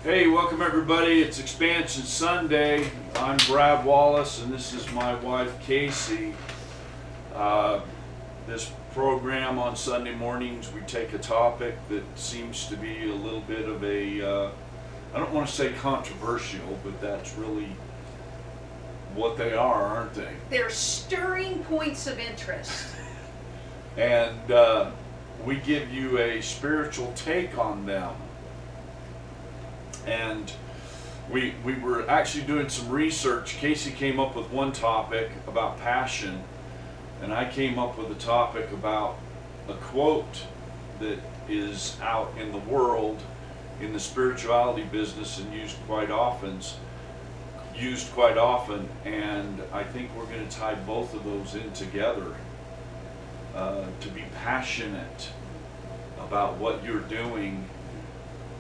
Hey, welcome everybody. It's Expansion Sunday. I'm Brad Wallace and this is my wife Kasey. This program on Sunday mornings, we take a topic that seems to be a little bit of a, I don't want to say controversial, but that's really what they are, aren't they? They're stirring points of interest. And we give you a spiritual take on them. And we were actually doing some research. Kasey came up with one topic about passion, and I came up with a topic about a quote that is out in the world in the spirituality business and used quite often. And I think we're going to tie both of those in together to be passionate about what you're doing.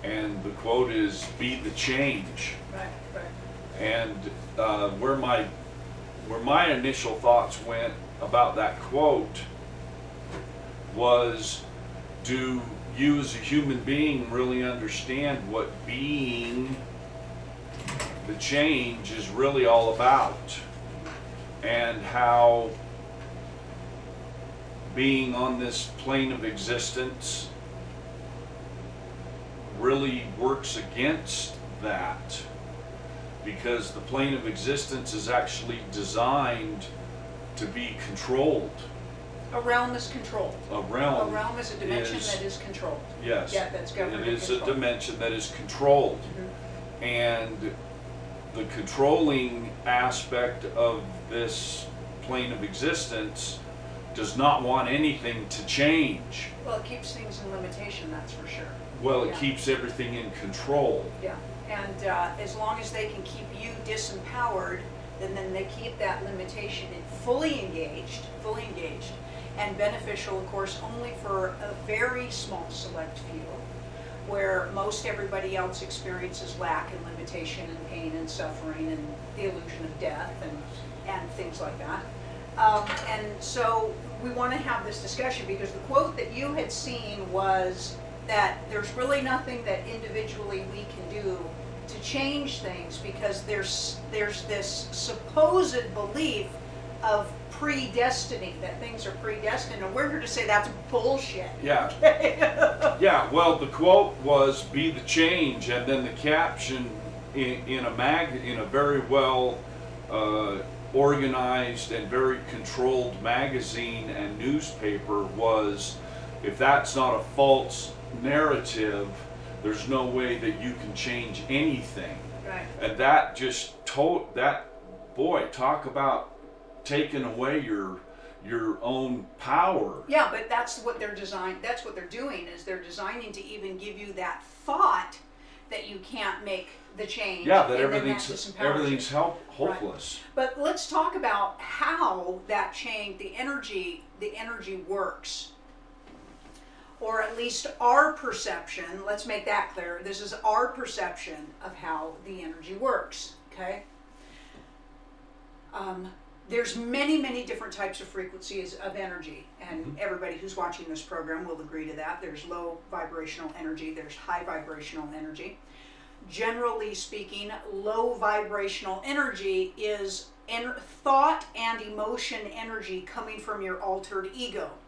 And the quote is, "Be the change." Right. And where my initial thoughts went about that quote was, do you as a human being really understand what being the change is really all about? And how being on this plane of existence really works against that, because the plane of existence is actually designed to be controlled. A realm is controlled. A realm is a dimension that is controlled. Yes. Yeah, that's governed. It is a dimension that is controlled. Mm-hmm. And the controlling aspect of this plane of existence does not want anything to change. Well, it keeps things in limitation, that's for sure. Well, it Yeah. keeps everything in control. Yeah, and as long as they can keep you disempowered, then they keep that limitation fully engaged, and beneficial, of course, only for a very small select few, where most everybody else experiences lack and limitation and pain and suffering and the illusion of death and things like that. And so we want to have this discussion because the quote that you had seen was that there's really nothing that individually we can do to change things, because there's this supposed belief of predestiny, that things are predestined, and we're here to say that's bullshit. Yeah. Okay? Yeah, well, the quote was, "Be the change," and then the caption in a very well organized and very controlled magazine and newspaper was, "If that's not a false narrative, there's no way that you can change anything." Right. And that just talk about taking away your own power. Yeah, but that's what they're doing, is they're designing to even give you that thought that you can't make the change. Yeah, that and everything's hopeless. Right. But let's talk about how that change, the energy works. Or at least our perception, let's make that clear. This is our perception of how the energy works, okay? There's many different types of frequencies of energy, and everybody who's watching this program will agree to that. There's low vibrational energy, there's high vibrational energy. Generally speaking, low vibrational energy is thought and emotion energy coming from your altered ego.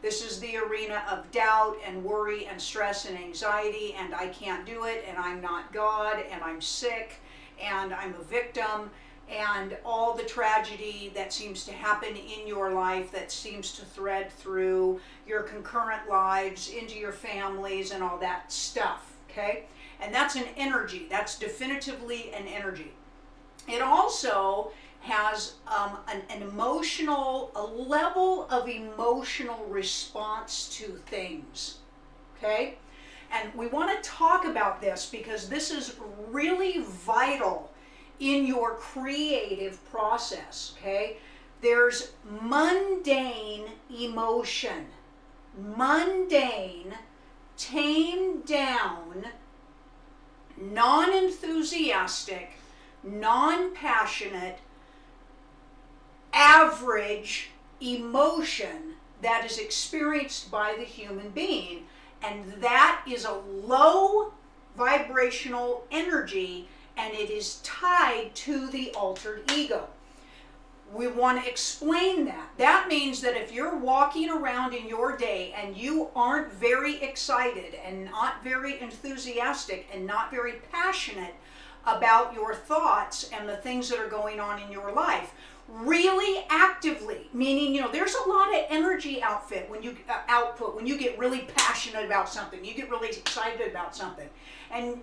This is the arena of doubt and worry and stress and anxiety, and I can't do it, and I'm not God, and I'm sick, and I'm a victim, and all the tragedy that seems to happen in your life, that seems to thread through your concurrent lives into your families and all that stuff, okay? And that's an energy. That's definitively an energy. It also has a level of emotional response to things, okay? And we want to talk about this because this is really vital in your creative process, okay? There's mundane emotion, tamed down, non-enthusiastic, non-passionate, average emotion that is experienced by the human being, and that is a low vibrational energy, and it is tied to the altered ego. We want to explain that. That means that if you're walking around in your day and you aren't very excited and not very enthusiastic and not very passionate about your thoughts and the things that are going on in your life, really actively, meaning, there's a lot of energy output when you get really passionate about something, you get really excited about something. And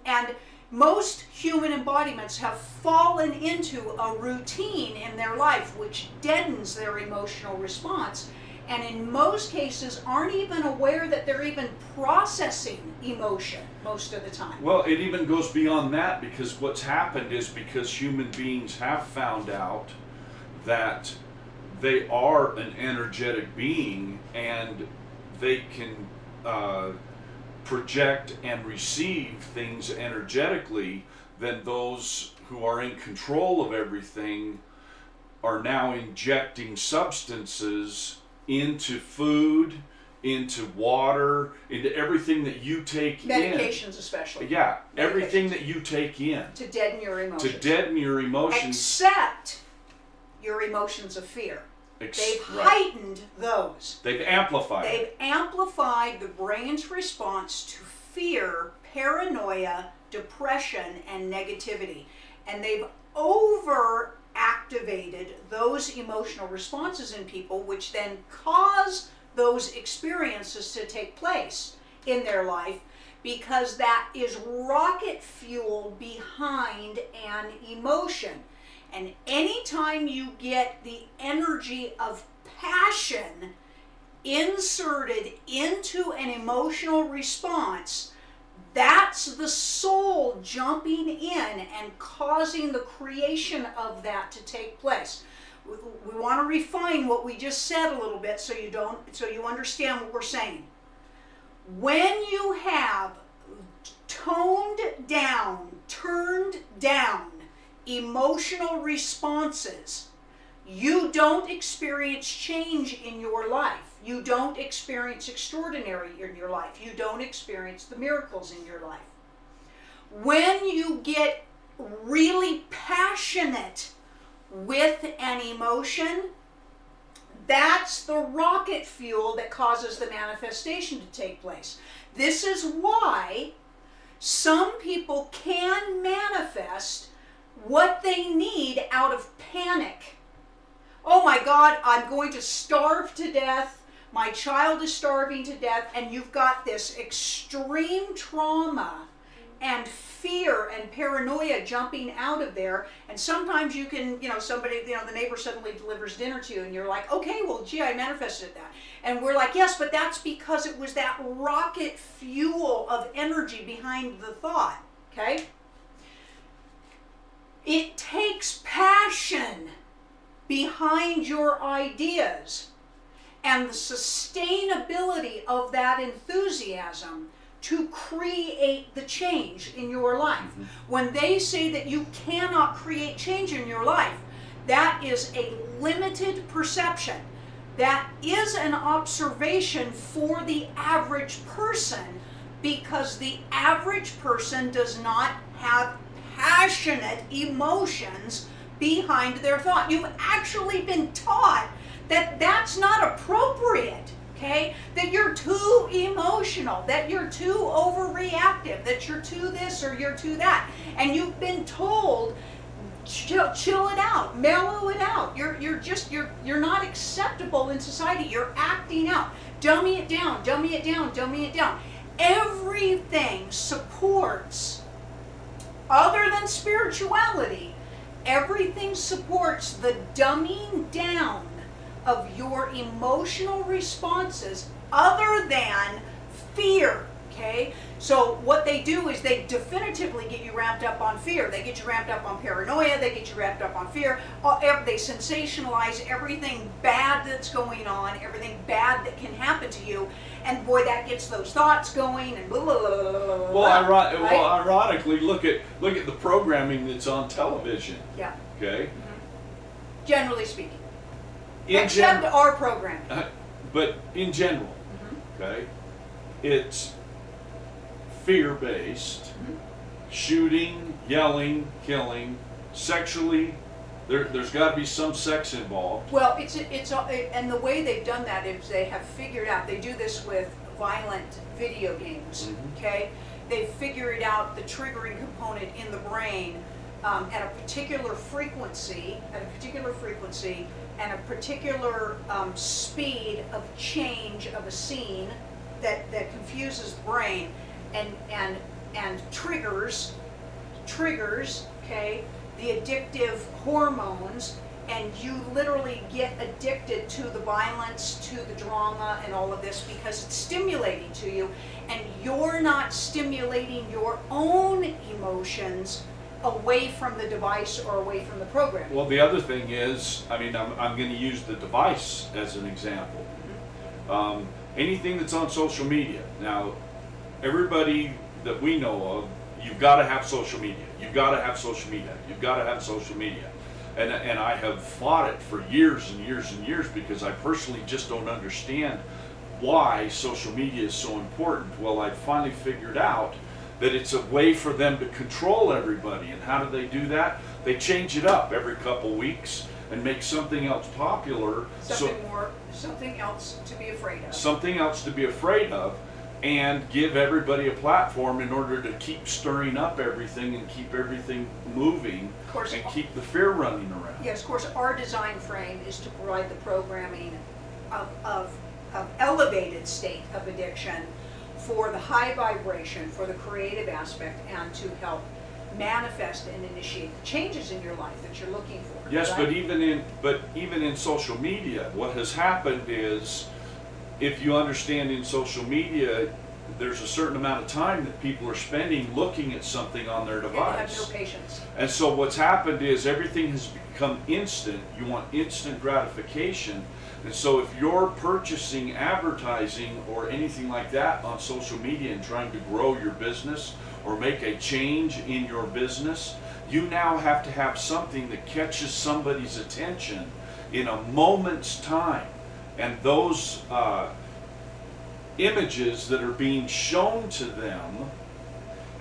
most human embodiments have fallen into a routine in their life which deadens their emotional response, and in most cases aren't even aware that they're even processing emotion most of the time. Well, it even goes beyond that, because what's happened is because human beings have found out that they are an energetic being and they can project and receive things energetically, then those who are in control of everything are now injecting substances into food, into water, into everything that you take Medications especially. Yeah, everything that you take in. To deaden your emotions. To deaden your emotions. Except your emotions of fear. They've heightened those. They've amplified. They've amplified the brain's response to fear, paranoia, depression, and negativity. And they've overactivated those emotional responses in people, which then cause those experiences to take place in their life, because that is rocket fuel behind an emotion. And anytime you get the energy of passion inserted into an emotional response, that's the soul jumping in and causing the creation of that to take place. We want to refine what we just said a little bit so you understand what we're saying. When you have toned down, turned down emotional responses, you don't experience change in your life. You don't experience extraordinary in your life. You don't experience the miracles in your life. When you get really passionate with an emotion, that's the rocket fuel that causes the manifestation to take place. This is why some people can manifest what they need out of panic. Oh my God, I'm going to starve to death. My child is starving to death. And you've got this extreme trauma and fear and paranoia jumping out of there. And sometimes you can, the neighbor suddenly delivers dinner to you and you're like, okay, well, gee, I manifested that. And we're like, yes, but that's because it was that rocket fuel of energy behind the thought, okay? It takes passion behind your ideas and the sustainability of that enthusiasm to create the change in your life. Mm-hmm. When they say that you cannot create change in your life, that is a limited perception. That is an observation for the average person, because the average person does not have passionate emotions behind their thought. You've actually been taught that that's not appropriate, okay? That you're too emotional, that you're too overreactive, that you're too this or you're too that. And you've been told, chill it out, mellow it out. You're not acceptable in society. You're acting out. Dummy it down, dummy it down, dummy it down. Everything supports, other than spirituality, everything supports the dumbing down of your emotional responses other than fear, okay? So what they do is they definitively get you ramped up on fear. They get you ramped up on paranoia. They get you ramped up on fear. They sensationalize everything bad that's going on, everything bad that can happen to you. And boy, that gets those thoughts going and blah, blah, blah, blah, blah, well, right? Ironically, look at the programming that's on television. Yeah. Okay. Mm-hmm. Generally speaking. Except our program. But in general, okay, it's fear-based, shooting, yelling, killing, sexually. There's got to be some sex involved. Well, and the way they've done that is they have figured out, they do this with violent video games, okay? They've figured out the triggering component in the brain at a particular frequency, and a particular speed of change of a scene that confuses the brain and triggers, okay, the addictive hormones, and you literally get addicted to the violence, to the drama, and all of this because it's stimulating to you, and you're not stimulating your own emotions away from the device or away from the program. Well, the other thing is, I mean, I'm going to use the device as an example. Anything that's on social media. Now, everybody that we know of, you've got to have social media. You've got to have social media. You've got to have social media. And I have fought it for years and years and years because I personally just don't understand why social media is so important. Well, I finally figured out that it's a way for them to control everybody. And how do they do that? They change it up every couple weeks and make something else popular. Something else to be afraid of. Something else to be afraid of, and give everybody a platform in order to keep stirring up everything and keep everything moving, of course, and keep the fear running around. Yes, of course, our design frame is to provide the programming of elevated state of addiction for the high vibration, for the creative aspect, and to help manifest and initiate the changes in your life that you're looking for. Yes, right? but even in social media, what has happened is, if you understand in social media, there's a certain amount of time that people are spending looking at something on their device. And they have no patience. And so what's happened is everything has become instant. You want instant gratification. And so if you're purchasing advertising or anything like that on social media and trying to grow your business or make a change in your business, you now have to have something that catches somebody's attention in a moment's time. And those images that are being shown to them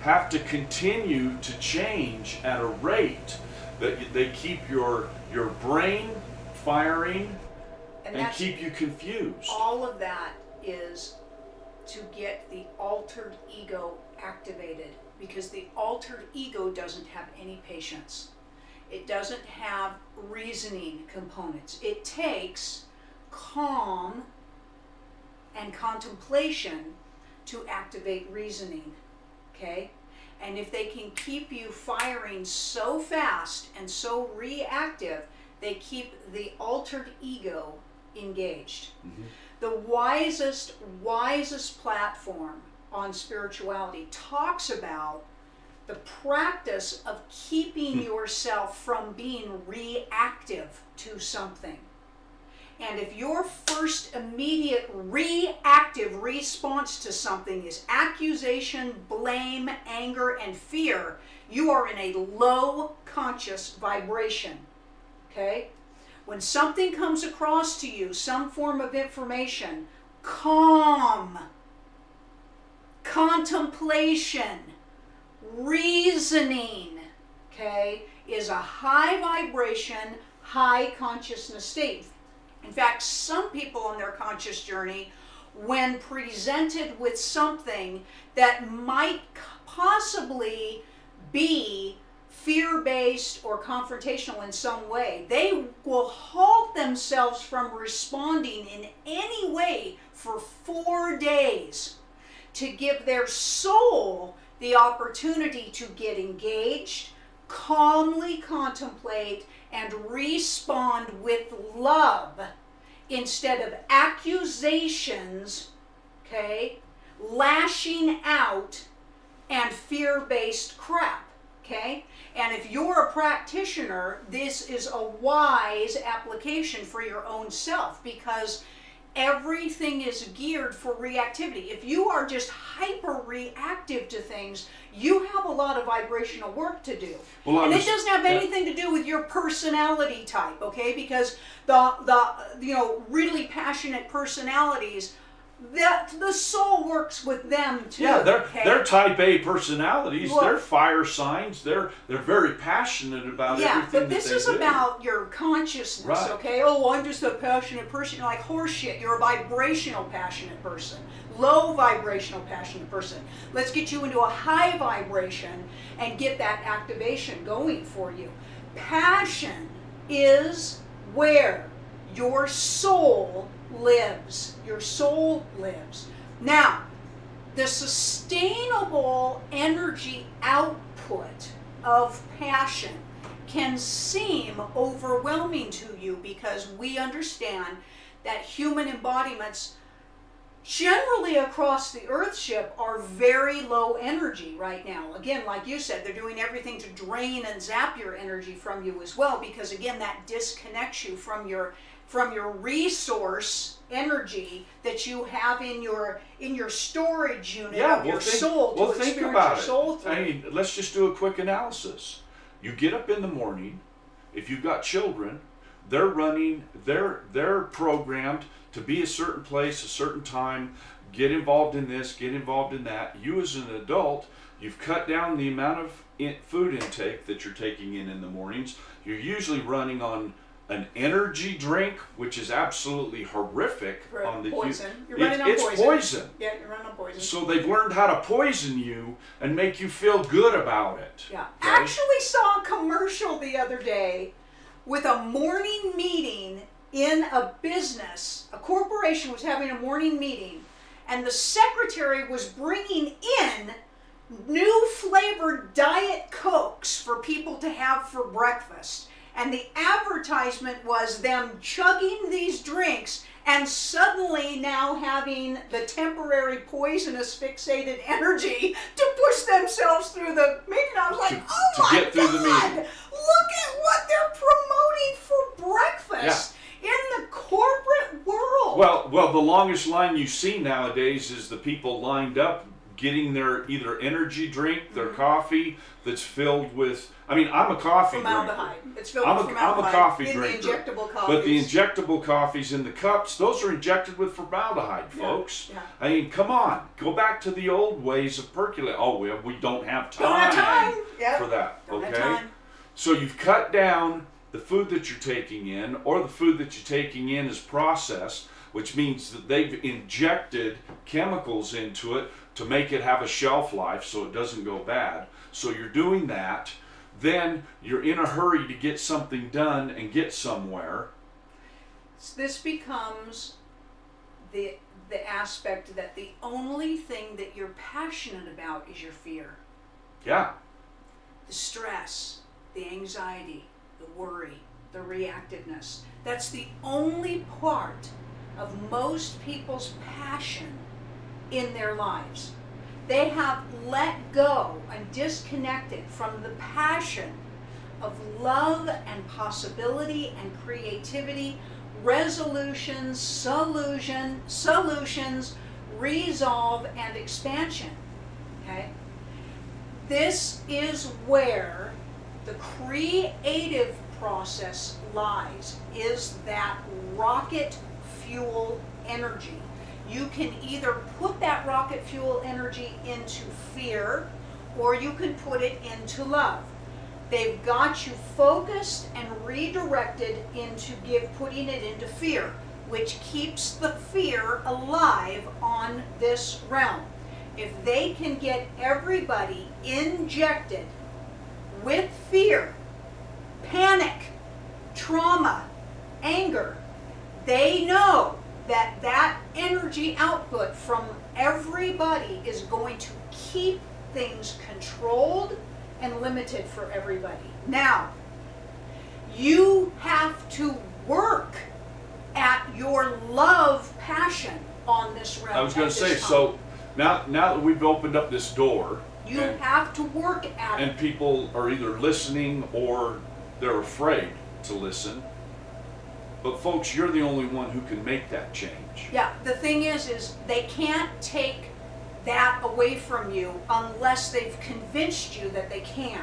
have to continue to change at a rate that they keep your brain firing and keep you confused. All of that is to get the altered ego activated, because the altered ego doesn't have any patience. It doesn't have reasoning components. It takes calm and contemplation to activate reasoning, okay? And if they can keep you firing so fast and so reactive, they keep the altered ego engaged. Mm-hmm. The wisest platform on spirituality talks about the practice of keeping yourself from being reactive to something. And if your first immediate reactive response to something is accusation, blame, anger, and fear, you are in a low conscious vibration, okay? When something comes across to you, some form of information, calm, contemplation, reasoning, okay, is a high vibration, high consciousness state. In fact, some people on their conscious journey, when presented with something that might possibly be fear-based or confrontational in some way, they will halt themselves from responding in any way for 4 days to give their soul the opportunity to get engaged, calmly contemplate, and respond with love instead of accusations, okay, lashing out, and fear-based crap, okay? And if you're a practitioner, this is a wise application for your own self, because everything is geared for reactivity. If you are just hyper-reactive to things, you have a lot of vibrational work to do. Well, and it doesn't have anything to do with your personality type, okay? Because the really passionate personalities, the soul works with them too. Yeah, okay? they're type A personalities. Look, they're fire signs. They're very passionate about everything but that this they is do. about your consciousness, Right. okay? Oh, I'm just a passionate person. You're like horseshit. You're a vibrational passionate person. Low vibrational passionate person. Let's get you into a high vibration and get that activation going for you. Passion is where your soul lives. Your soul lives. Now, the sustainable energy output of passion can seem overwhelming to you because we understand that human embodiments generally across the Earthship are very low energy right now. Again, like you said, they're doing everything to drain and zap your energy from you as well, because again, that disconnects you from your resource energy that you have in your storage unit of your soul to think experience about your soul it. through. I mean, let's just do a quick analysis. You get up in the morning. If you've got children, they're running. They're programmed to be a certain place, a certain time. Get involved in this. Get involved in that. You as an adult, you've cut down the amount of food intake that you're taking in the mornings. You're usually running on an energy drink, which is absolutely horrific. On the poison. You're running on it's poison. poison. Yeah, you're running on poison. So they've learned how to poison you and make you feel good about it. Yeah. Okay? Actually saw a commercial the other day with a morning meeting in a business. A corporation was having a morning meeting, and the secretary was bringing in new flavored Diet Cokes for people to have for breakfast. And the advertisement was them chugging these drinks and suddenly now having the temporary poisonous fixated energy to push themselves through the meeting. I was like, oh my get through the God, meeting. look at what they're promoting for breakfast in the corporate world. Well, the longest line you see nowadays is the people lined up getting their either energy drink, their coffee that's filled with. I mean, I'm a coffee Formaldehyde. drinker. It's filled with formaldehyde. I'm a coffee in drinker. the injectable coffees. But the injectable coffees in the cups, those are injected with formaldehyde, folks. Yeah. I mean, come on. Go back to the old ways of percolating. Oh, we don't have time, Don't have time. Yep. for that. Don't okay? have time. So you've cut down the food that you're taking in, or the food that you're taking in is processed, which means that they've injected chemicals into it to make it have a shelf life so it doesn't go bad. So you're doing that. Then you're in a hurry to get something done and get somewhere. This becomes the aspect that the only thing that you're passionate about is your fear. Yeah. The stress, the anxiety, the worry, the reactiveness. That's the only part of most people's passion in their lives. They have let go and disconnected from the passion of love and possibility and creativity, resolutions, solutions, resolve, and expansion. Okay? This is where the creative process lies, is that rocket fuel energy. You can either put that rocket fuel energy into fear, or you can put it into love. They've got you focused and redirected into putting it into fear, which keeps the fear alive on this realm. If they can get everybody injected with fear, panic, trauma, anger, they know that energy output from everybody is going to keep things controlled and limited for everybody. Now, you have to work at your love passion on this realm. I was going to say, so now that we've opened up this door, you have to work at it. And people are either listening or they're afraid to listen. But folks, you're the only one who can make that change. Yeah, the thing is they can't take that away from you unless they've convinced you that they can,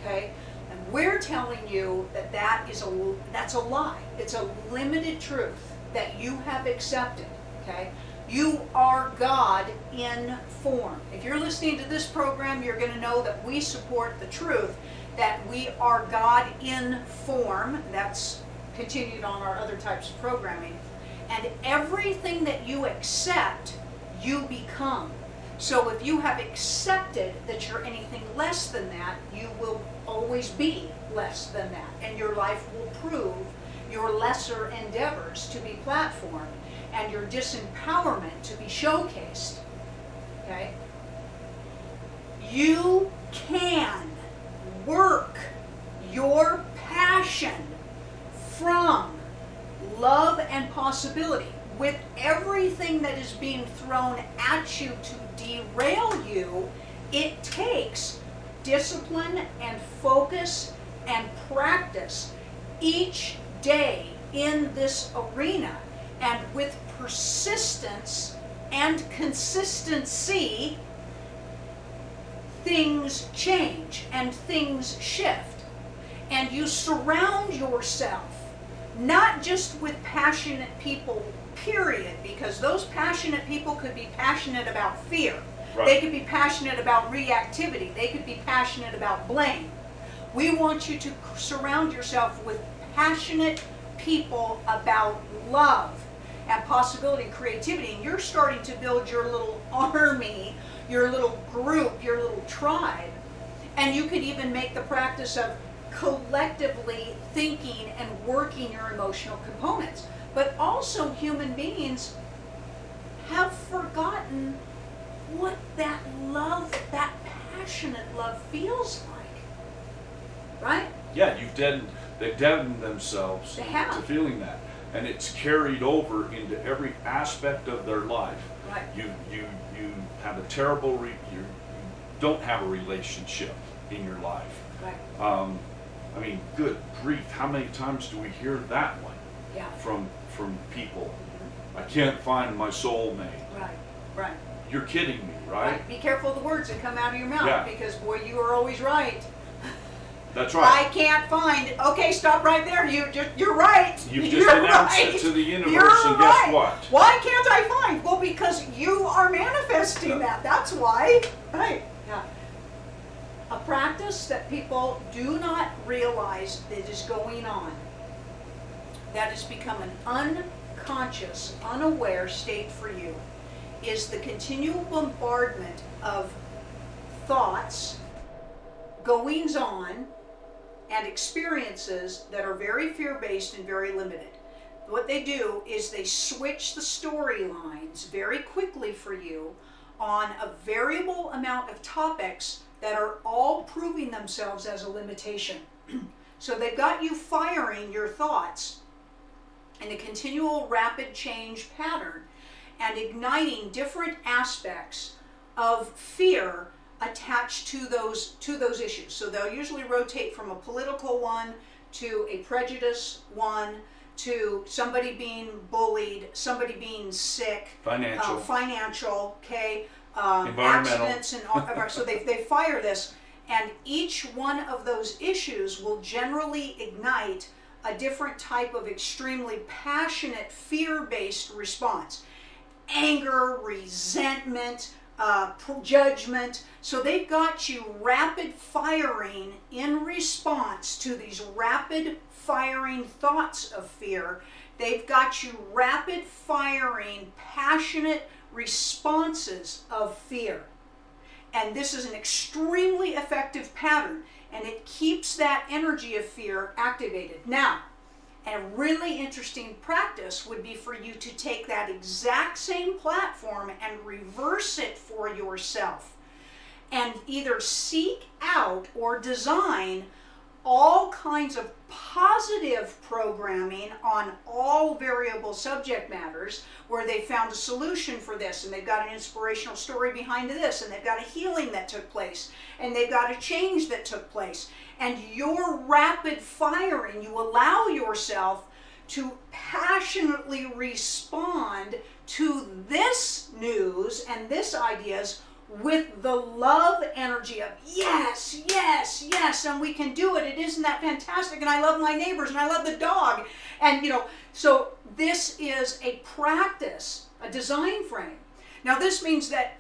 okay? And we're telling you that that's a lie. It's a limited truth that you have accepted, okay? You are God in form. If you're listening to this program, you're going to know that we support the truth that we are God in form. That's continued on our other types of programming. And everything that you accept, you become. So if you have accepted that you're anything less than that, you will always be less than that. And your life will prove your lesser endeavors to be platformed and your disempowerment to be showcased. Okay? You can work your passion from love and possibility. With everything that is being thrown at you to derail you, it takes discipline and focus and practice each day in this arena. And with persistence and consistency, things change and things shift. And you surround yourself not just with passionate people, period, because those passionate people could be passionate about fear. Right. They could be passionate about reactivity. They could be passionate about blame. We want you to surround yourself with passionate people about love and possibility and creativity. And you're starting to build your little army, your little group, your little tribe. And you could even make the practice of collectively thinking and working your emotional components. But also human beings have forgotten what that love, that passionate love feels like. Right? Yeah, they've deadened themselves They have. to feeling that. And it's carried over into every aspect of their life. Right. You have a terrible, you don't have a relationship in your life. Right. I mean, good grief, how many times do we hear that one Yeah. from people? I can't find my soulmate. Right. Right. You're kidding me, right? Be careful of the words that come out of your mouth, Yeah. because boy, you are always right. That's I right. can't find. Okay, stop right there. You're right. You've just You're announced right. it to the universe, You're and right. guess what? Why can't I find? Well, because you are manifesting that. That's why. Right. Yeah. A practice that people do not realize that is going on, that has become an unconscious, unaware state for you, is the continual bombardment of thoughts, goings on, and experiences that are very fear-based and very limited. What they do is they switch the storylines very quickly for you on a variable amount of topics that are all proving themselves as a limitation. So they've got you firing your thoughts in a continual rapid change pattern and igniting different aspects of fear attached to those issues. So they'll usually rotate from a political one to a prejudice one to somebody being bullied, somebody being sick, financial, okay, environmental, accidents, and all. So they fire this, and each one of those issues will generally ignite a different type of extremely passionate, fear-based response. Anger, resentment, judgment. So they've got you rapid firing in response to these rapid firing thoughts of fear. They've got you rapid firing passionate responses of fear. And this is an extremely effective pattern, and it keeps that energy of fear activated. Now, a really interesting practice would be for you to take that exact same platform and reverse it for yourself, and either seek out or design all kinds of positive programming on all variable subject matters where they found a solution for this, and they've got an inspirational story behind this, and they've got a healing that took place, and they've got a change that took place. And your rapid firing, you allow yourself to passionately respond to this news and this ideas with the love energy of yes, yes, yes, and we can do it. It isn't that fantastic, and I love my neighbors, and I love the dog. And so this is a practice a design frame. Now this means that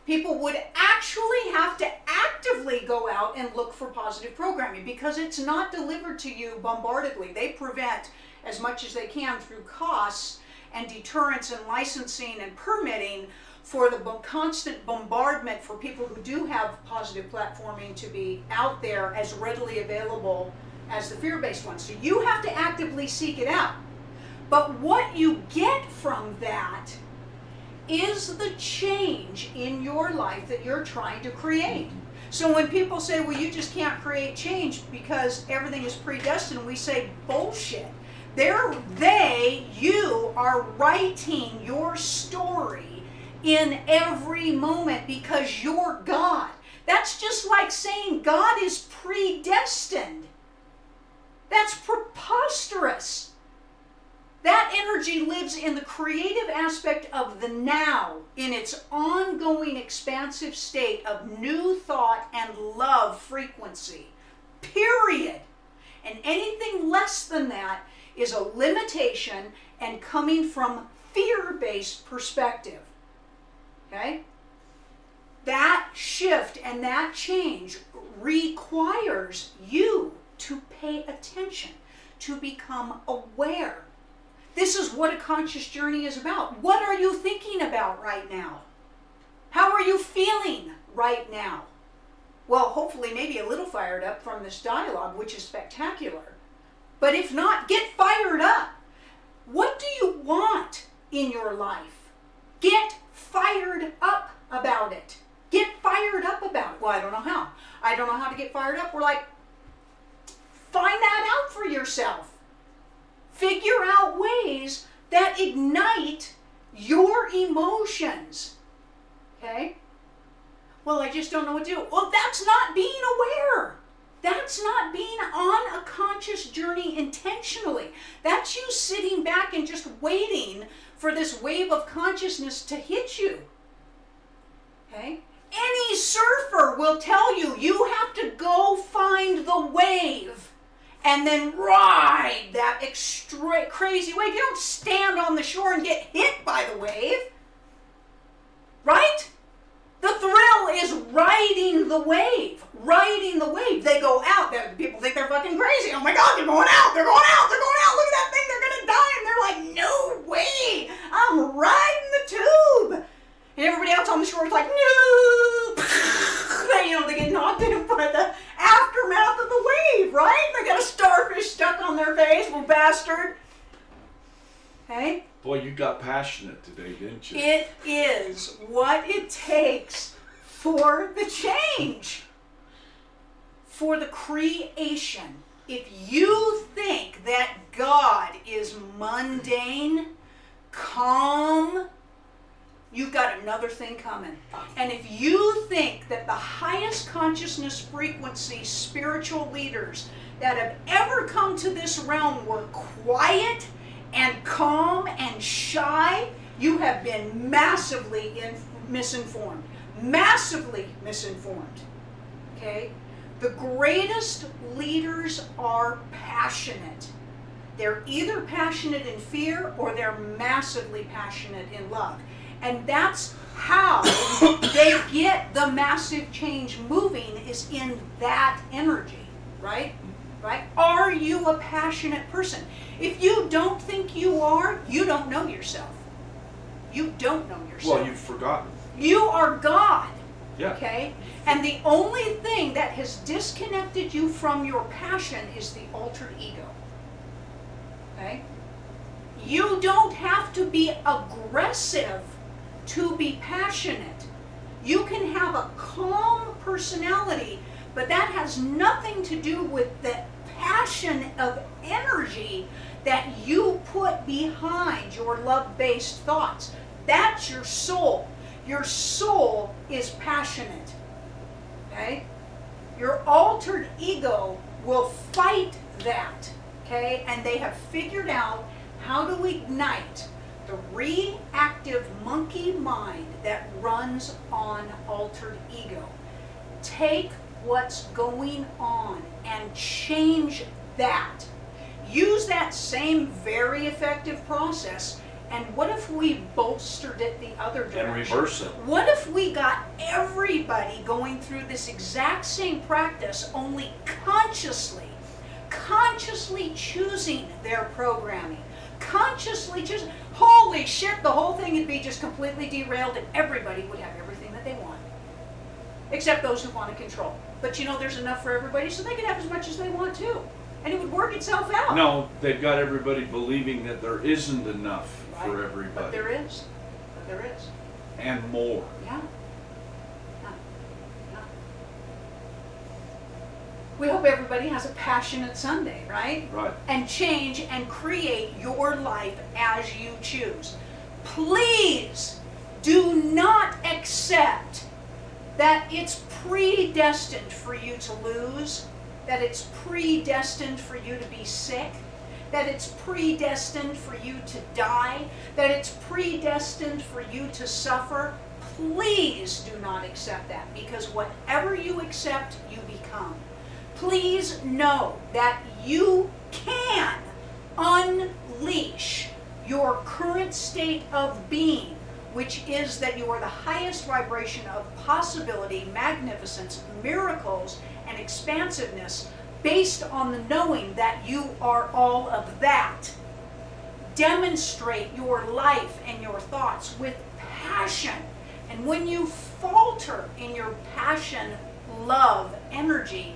people would actually have to actively go out and look for positive programming because it's not delivered to you bombardedly. They prevent as much as they can through costs and deterrence and licensing and permitting for the constant bombardment for people who do have positive platforming to be out there as readily available as the fear-based ones. So you have to actively seek it out. But what you get from that is the change in your life that you're trying to create. So when people say, well, you just can't create change because everything is predestined, we say, bullshit. You are writing your story in every moment because you're God. That's just like saying God is predestined. That's preposterous. That energy lives in the creative aspect of the now, in its ongoing expansive state of new thought and love frequency. Period. And anything less than that is a limitation and coming from fear-based perspective. Okay? That shift and that change requires you to pay attention, to become aware. This is what a conscious journey is about. What are you thinking about right now? How are you feeling right now? Well, hopefully maybe a little fired up from this dialogue, which is spectacular. But if not, get fired up. What do you want in your life? Get fired up about it. Get fired up about it. Well, I don't know how. I don't know how to get fired up. We're like, find that out for yourself. Figure out ways that ignite your emotions. Okay? Well, I just don't know what to do. Well, that's not being aware. That's not being on a conscious journey intentionally. That's you sitting back and just waiting for this wave of consciousness to hit you. Okay? Any surfer will tell you, you have to go find the wave and then ride that crazy wave. You don't stand on the shore and get hit by the wave. Right? The thrill is riding the wave. Riding the wave. They go out. People think they're fucking crazy. Oh my God, they're going out. They're going out. They're going out. Look at that thing. They're going to die. And they're like, no way. I'm riding the tube. And everybody else on the shore is like, no. They get knocked in by the aftermath of the wave, right? They got a starfish stuck on their face, little bastard. Okay? Boy, you got passionate today, didn't you? It is what it takes for the change, for the creation. If you think that God is mundane, calm, you've got another thing coming. And if you think that the highest consciousness frequency spiritual leaders that have ever come to this realm were quiet and calm and shy, you have been massively misinformed. Massively misinformed. Okay? The greatest leaders are passionate. They're either passionate in fear or they're massively passionate in love. And that's how they get the massive change moving, is in that energy, right? Right? Are you a passionate person? If you don't think you are, you don't know yourself. You don't know yourself. Well, you've forgotten. You are God. Yeah. Okay? And the only thing that has disconnected you from your passion is the altered ego. Okay? You don't have to be aggressive to be passionate. You can have a calm personality, but that has nothing to do with the passion of energy that you put behind your love-based thoughts. That's your soul. Your soul is passionate. Okay? Your altered ego will fight that. Okay? And they have figured out how to ignite the reactive monkey mind that runs on altered ego. Take what's going on and change that. Use that same very effective process And what if we bolstered it the other direction? And reverse it. What if we got everybody going through this exact same practice, only consciously choosing their programming, consciously choosing? Holy shit, the whole thing would be just completely derailed and everybody would have everything that they want. Except those who want to control. But you know, there's enough for everybody, so they can have as much as they want too. And it would work itself out. No, they've got everybody believing that there isn't enough for Right. everybody. But there is. But there is. And more. Yeah. Yeah. Yeah. We hope everybody has a passionate Sunday, right? Right. And change and create your life as you choose. Please do not accept that it's predestined for you to lose, that it's predestined for you to be sick, that it's predestined for you to die, that it's predestined for you to suffer. Please do not accept that, because whatever you accept, you become. Please know that you can unleash your current state of being, which is that you are the highest vibration of possibility, magnificence, miracles, and expansiveness, based on the knowing that you are all of that. Demonstrate your life and your thoughts with passion. And when you falter in your passion, love, energy,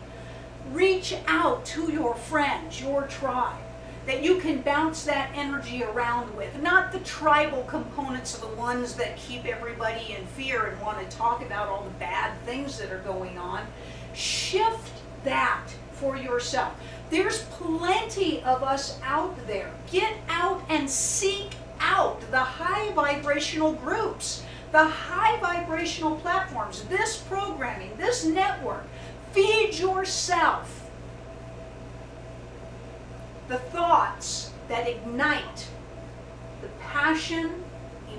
reach out to your friends, your tribe, that you can bounce that energy around with. Not the tribal components of the ones that keep everybody in fear and want to talk about all the bad things that are going on. Shift that for yourself. There's plenty of us out there. Get out and seek out the high vibrational groups, the high vibrational platforms, this programming, this network. Feed yourself the thoughts that ignite the passion,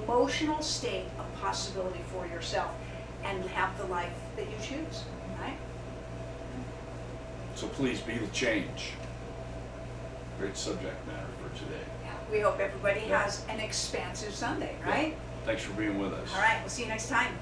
emotional state of possibility for yourself, and have the life that you choose, right? So please be the change. Great subject matter for today. Yeah, we hope everybody has an expansive Sunday, right? Thanks for being with us. All right, we'll see you next time.